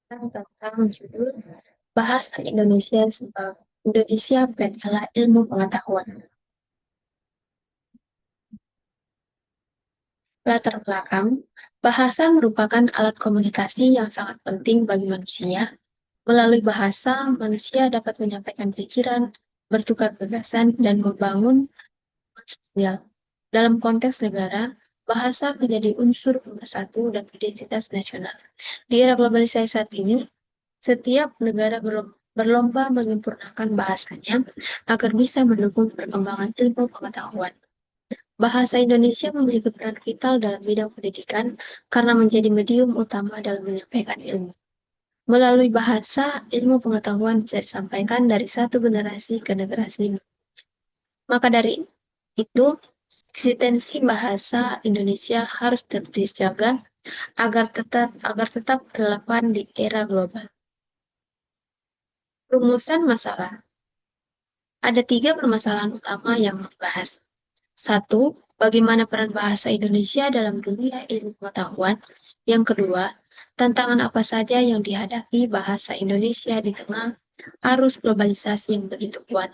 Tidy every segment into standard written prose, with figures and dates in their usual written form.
Tentang judul Bahasa Indonesia sebagai Indonesia Peniala Ilmu Pengetahuan. Latar belakang, bahasa merupakan alat komunikasi yang sangat penting bagi manusia. Melalui bahasa, manusia dapat menyampaikan pikiran, bertukar gagasan, dan membangun hubungan sosial. Dalam konteks negara, bahasa menjadi unsur pemersatu dan identitas nasional. Di era globalisasi saat ini, setiap negara berlomba menyempurnakan bahasanya agar bisa mendukung perkembangan ilmu pengetahuan. Bahasa Indonesia memiliki peran vital dalam bidang pendidikan karena menjadi medium utama dalam menyampaikan ilmu. Melalui bahasa, ilmu pengetahuan bisa disampaikan dari satu generasi ke generasi. Maka dari itu, eksistensi bahasa Indonesia harus terus dijaga agar tetap relevan di era global. Rumusan masalah. Ada 3 permasalahan utama yang dibahas. Satu, bagaimana peran bahasa Indonesia dalam dunia ilmu pengetahuan. Yang kedua, tantangan apa saja yang dihadapi bahasa Indonesia di tengah arus globalisasi yang begitu kuat.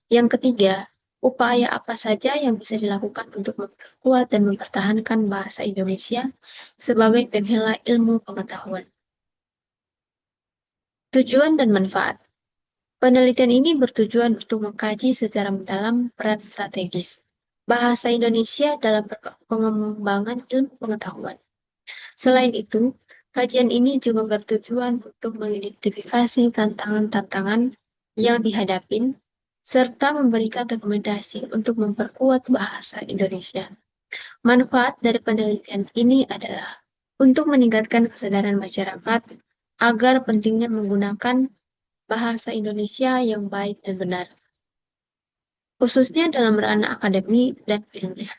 Yang ketiga, upaya apa saja yang bisa dilakukan untuk memperkuat dan mempertahankan bahasa Indonesia sebagai penghela ilmu pengetahuan. Tujuan dan manfaat. Penelitian ini bertujuan untuk mengkaji secara mendalam peran strategis bahasa Indonesia dalam pengembangan ilmu pengetahuan. Selain itu, kajian ini juga bertujuan untuk mengidentifikasi tantangan-tantangan yang dihadapi serta memberikan rekomendasi untuk memperkuat bahasa Indonesia. Manfaat dari penelitian ini adalah untuk meningkatkan kesadaran masyarakat agar pentingnya menggunakan bahasa Indonesia yang baik dan benar, khususnya dalam ranah akademi dan ilmiah.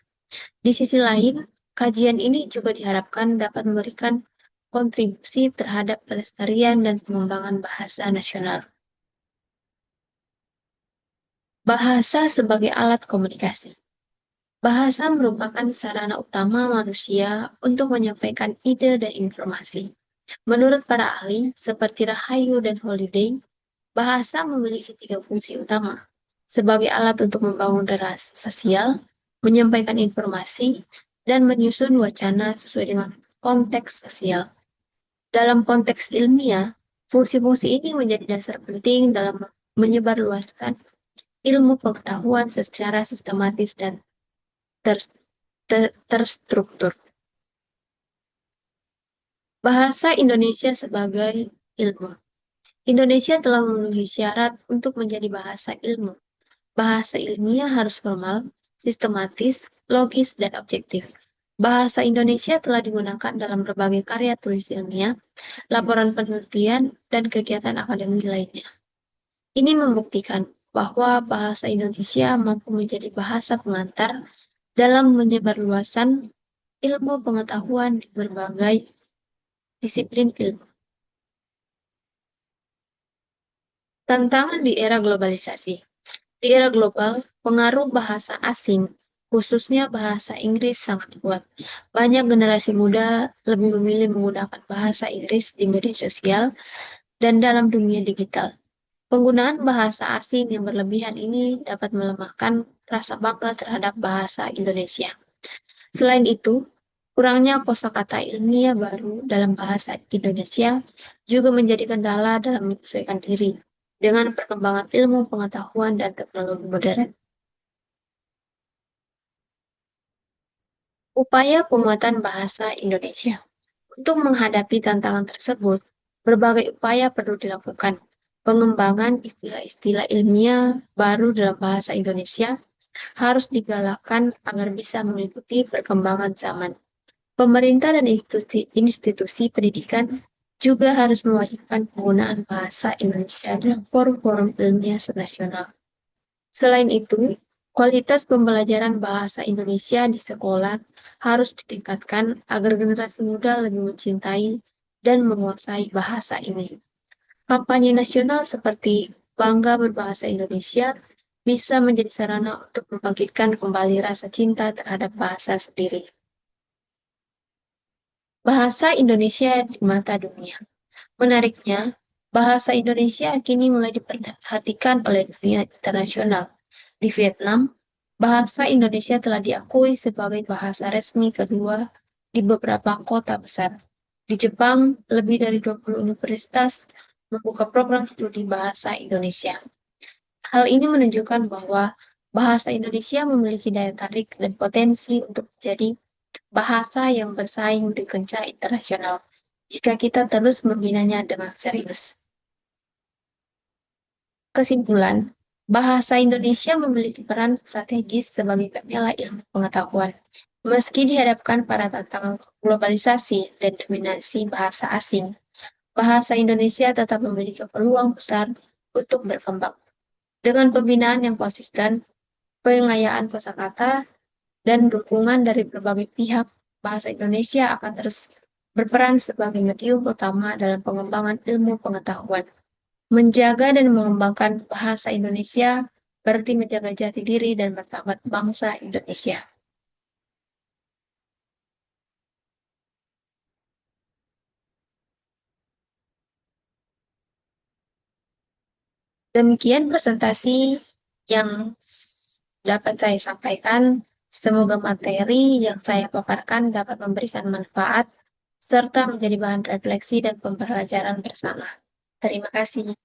Di sisi lain, kajian ini juga diharapkan dapat memberikan kontribusi terhadap pelestarian dan pengembangan bahasa nasional. Bahasa sebagai alat komunikasi. Bahasa merupakan sarana utama manusia untuk menyampaikan ide dan informasi. Menurut para ahli, seperti Rahayu dan Holiday, bahasa memiliki 3 fungsi utama. Sebagai alat untuk membangun relasi sosial, menyampaikan informasi, dan menyusun wacana sesuai dengan konteks sosial. Dalam konteks ilmiah, fungsi-fungsi ini menjadi dasar penting dalam menyebarluaskan ilmu pengetahuan secara sistematis dan terstruktur. Bahasa Indonesia sebagai ilmu. Indonesia telah memenuhi syarat untuk menjadi bahasa ilmu. Bahasa ilmiah harus formal, sistematis, logis, dan objektif. Bahasa Indonesia telah digunakan dalam berbagai karya tulis ilmiah, laporan penelitian, dan kegiatan akademik lainnya. Ini membuktikan bahwa bahasa Indonesia mampu menjadi bahasa pengantar dalam menyebarluaskan ilmu pengetahuan di berbagai disiplin ilmu. Tantangan di era globalisasi. Di era global, pengaruh bahasa asing, khususnya bahasa Inggris, sangat kuat. Banyak generasi muda lebih memilih menggunakan bahasa Inggris di media sosial dan dalam dunia digital. Penggunaan bahasa asing yang berlebihan ini dapat melemahkan rasa bangga terhadap bahasa Indonesia. Selain itu, kurangnya kosakata ilmiah baru dalam bahasa Indonesia juga menjadi kendala dalam menyesuaikan diri dengan perkembangan ilmu pengetahuan dan teknologi modern. Upaya penguatan bahasa Indonesia. Untuk menghadapi tantangan tersebut, berbagai upaya perlu dilakukan. Pengembangan istilah-istilah ilmiah baru dalam bahasa Indonesia harus digalakkan agar bisa mengikuti perkembangan zaman. Pemerintah dan institusi pendidikan juga harus mewajibkan penggunaan bahasa Indonesia dalam forum-forum ilmiah nasional. Selain itu, kualitas pembelajaran bahasa Indonesia di sekolah harus ditingkatkan agar generasi muda lebih mencintai dan menguasai bahasa ini. Kampanye nasional seperti Bangga Berbahasa Indonesia bisa menjadi sarana untuk membangkitkan kembali rasa cinta terhadap bahasa sendiri. Bahasa Indonesia di mata dunia. Menariknya, bahasa Indonesia kini mulai diperhatikan oleh dunia internasional. Di Vietnam, bahasa Indonesia telah diakui sebagai bahasa resmi kedua di beberapa kota besar. Di Jepang, lebih dari 20 universitas membuka program studi bahasa Indonesia. Hal ini menunjukkan bahwa bahasa Indonesia memiliki daya tarik dan potensi untuk menjadi bahasa yang bersaing di kancah internasional jika kita terus membinanya dengan serius. Kesimpulan, bahasa Indonesia memiliki peran strategis sebagai pembela ilmu pengetahuan. Meski dihadapkan pada tantangan globalisasi dan dominasi bahasa asing, bahasa Indonesia tetap memiliki peluang besar untuk berkembang. Dengan pembinaan yang konsisten, pengayaan kosakata, dan dukungan dari berbagai pihak, bahasa Indonesia akan terus berperan sebagai medium utama dalam pengembangan ilmu pengetahuan. Menjaga dan mengembangkan bahasa Indonesia berarti menjaga jati diri dan martabat bangsa Indonesia. Demikian presentasi yang dapat saya sampaikan. Semoga materi yang saya paparkan dapat memberikan manfaat serta menjadi bahan refleksi dan pembelajaran bersama. Terima kasih.